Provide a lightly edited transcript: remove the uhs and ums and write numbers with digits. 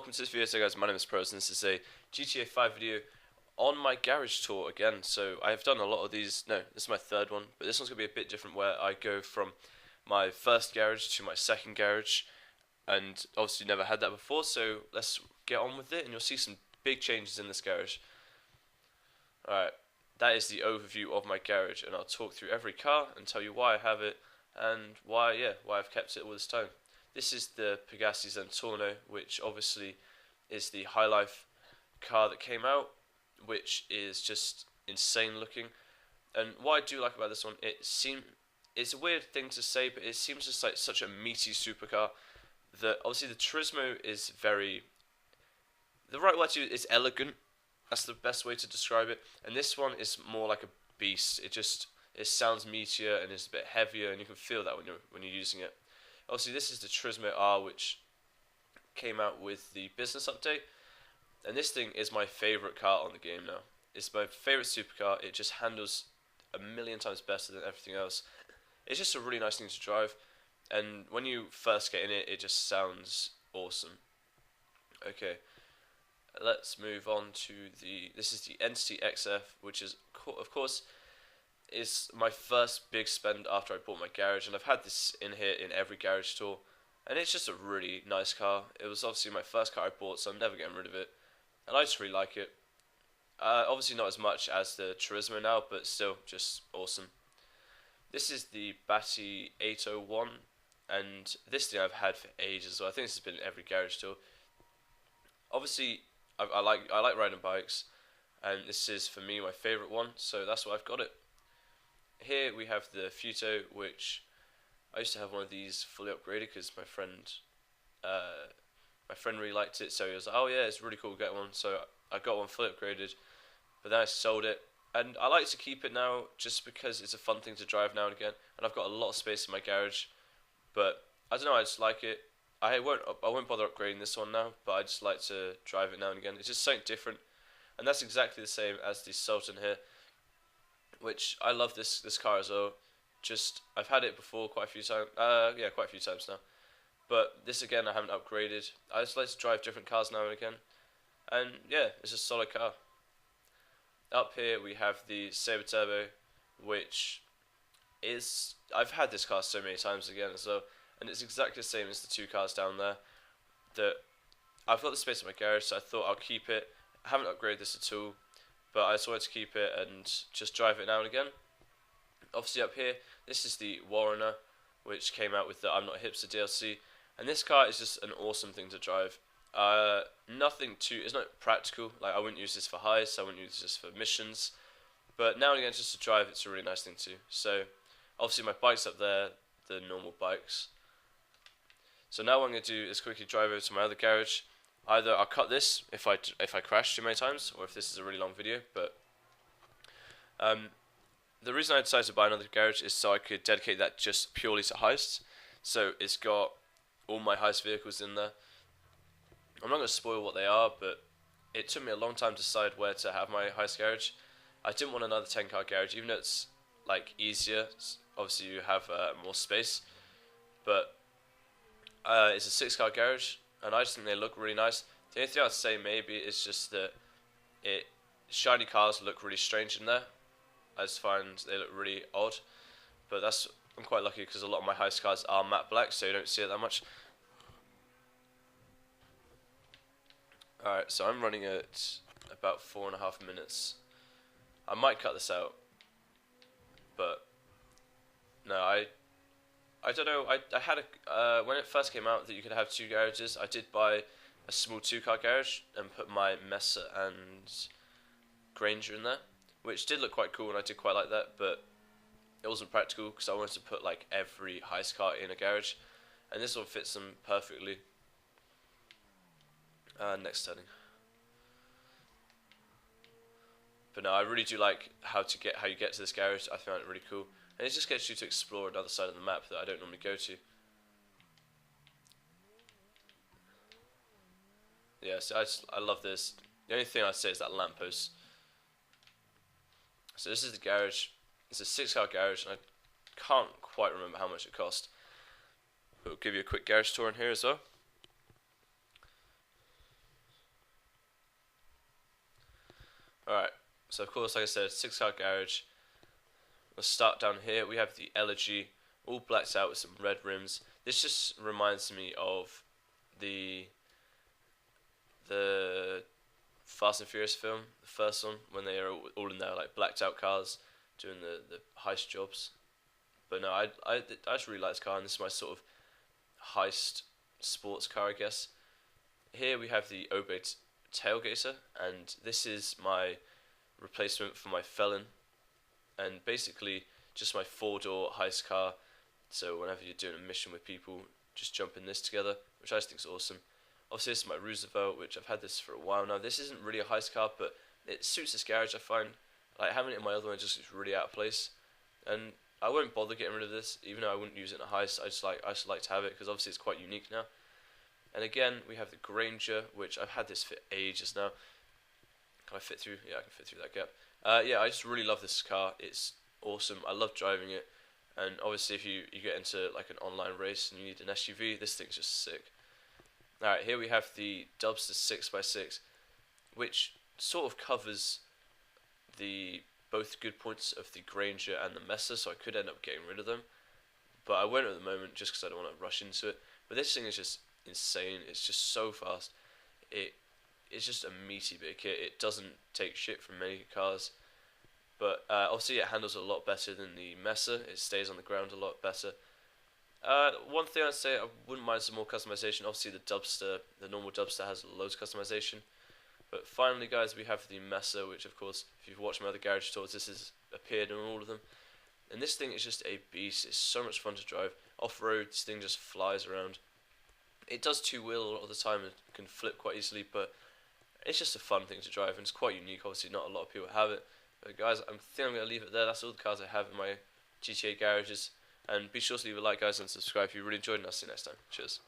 welcome to this video. So guys, my name is Pros and this is a GTA 5 video on my garage tour again. So I have done a lot of these, no, this is my third one, but this one's going to be a bit different where I go from my first garage to my second garage, and obviously never had that before, so let's get on with it and you'll see some big changes in this garage. Alright, that is the overview of my garage, and I'll talk through every car and tell you why I have it and why I've kept it all this time. This is the Pegassi Zentorno, which obviously is the High Life car that came out, which is just insane looking. And what I do like about this one, it's a weird thing to say, but it seems just like such a meaty supercar that obviously the Turismo is the right word to use is elegant. That's the best way to describe it. And this one is more like a beast. It sounds meatier and is a bit heavier, and you can feel that when you're using it. Obviously, this is the Turismo R, which came out with the business update, and this thing is my favourite car on the game now. It's my favourite supercar. It just handles a million times better than everything else. It's just a really nice thing to drive, and when you first get in it, it just sounds awesome. Okay, let's move on to this is the Entity XF, which is, of course, is my first big spend after I bought my garage, and I've had this in here in every garage tour, and it's just a really nice car. It was obviously my first car I bought, so I'm never getting rid of it, and I just really like it. Obviously not as much as the Turismo now, but still just awesome. This is the Batti 801, and this thing I've had for ages, so I think this has been in every garage tour. Obviously, I like riding bikes, and this is for me my favourite one, so that's why I've got it. Here we have the Futo, which I used to have one of these fully upgraded because my friend really liked it, so he was like, oh yeah, it's really cool, get one. So I got one fully upgraded, but then I sold it, and I like to keep it now just because it's a fun thing to drive now and again, and I've got a lot of space in my garage. But I don't know, I just like it. I won't bother upgrading this one now, but I just like to drive it now and again. It's just something different, and that's exactly the same as the Sultan here, which I love this car as well. Just I've had it before quite a few times. Quite a few times now. But this again, I haven't upgraded. I just like to drive different cars now and again, and yeah, it's a solid car. Up here we have the Sabre Turbo, which is I've had this car so many times again as well, and it's exactly the same as the two cars down there. That I've got the space in my garage, so I thought I'll keep it. I haven't upgraded this at all, but I just wanted to keep it and just drive it now and again. Obviously up here, this is the Warrener, which came out with the I'm Not a Hipster DLC, and this car is just an awesome thing to drive. It's not practical, like I wouldn't use this for heists, I wouldn't use this for missions, but now and again just to drive, it's a really nice thing too. So obviously my bike's up there, the normal bikes. So now what I'm going to do is quickly drive over to my other garage. Either I'll cut this if I crash too many times, or if this is a really long video. But the reason I decided to buy another garage is so I could dedicate that just purely to heists. So it's got all my heist vehicles in there. I'm not going to spoil what they are, but it took me a long time to decide where to have my heist garage. I didn't want another 10-car garage, even though it's like easier. Obviously you have more space, but it's a 6-car garage, and I just think they look really nice. The only thing I'd say maybe is just that shiny cars look really strange in there. I just find they look really odd, but I'm quite lucky because a lot of my heist cars are matte black, so you don't see it that much. Alright, so I'm running at about 4.5 minutes. I might cut this out, but no, I don't know. I had when it first came out that you could have two garages. I did buy a small 2-car garage and put my Mesa and Granger in there, which did look quite cool, and I did quite like that. But it wasn't practical because I wanted to put like every heist car in a garage, and this one fits them perfectly. Next setting. But no, I really do like how you get to this garage. I find it really cool, and it just gets you to explore another side of the map that I don't normally go to. Yeah, so I love this. The only thing I'd say is that lamppost. So this is the garage. It's a 6-car garage, and I can't quite remember how much it cost. But we'll give you a quick garage tour in here as well. Alright, so of course, like I said, 6-car garage. Let's start down here. We have the Elegy, all blacked out with some red rims. This just reminds me of the the Fast and Furious film, the first one, when they are all in their like blacked out cars doing the heist jobs. But no, I just really like this car, and this is my sort of heist sports car, I guess. Here we have the Obey Tailgater, and this is my replacement for my Felon, and basically just my 4-door heist car. So whenever you're doing a mission with people, just jump in this together, which I just think is awesome. Obviously, this is my Roosevelt, which I've had this for a while now. This isn't really a heist car, but it suits this garage, I find. Like, having it in my other one just is really out of place. And I won't bother getting rid of this, even though I wouldn't use it in a heist. I just like to have it, because obviously it's quite unique now. And again, we have the Granger, which I've had this for ages now. Can I fit through? Yeah, I can fit through that gap. Yeah, I just really love this car. It's awesome. I love driving it. And obviously, if you get into like an online race and you need an SUV, this thing's just sick. Alright, here we have the Dubster 6x6, which sort of covers the both good points of the Granger and the Mesa, so I could end up getting rid of them. But I won't at the moment just because I don't want to rush into it. But this thing is just insane. It's just so fast. It's just a meaty bit of kit. It doesn't take shit from many cars. But obviously it handles a lot better than the Mesa. It stays on the ground a lot better. One thing I'd say, I wouldn't mind some more customization. Obviously the Dubster, the normal Dubster has loads of customization. But finally, guys, we have the Mesa, which of course, if you've watched my other garage tours, this has appeared in all of them. And this thing is just a beast. It's so much fun to drive. Off-road, this thing just flies around. It does two-wheel a lot of the time and can flip quite easily, but it's just a fun thing to drive, and it's quite unique. Obviously, not a lot of people have it. But guys, I think I'm going to leave it there. That's all the cars I have in my GTA garages. And be sure to leave a like, guys, and subscribe if you really enjoyed, and I'll see you next time. Cheers.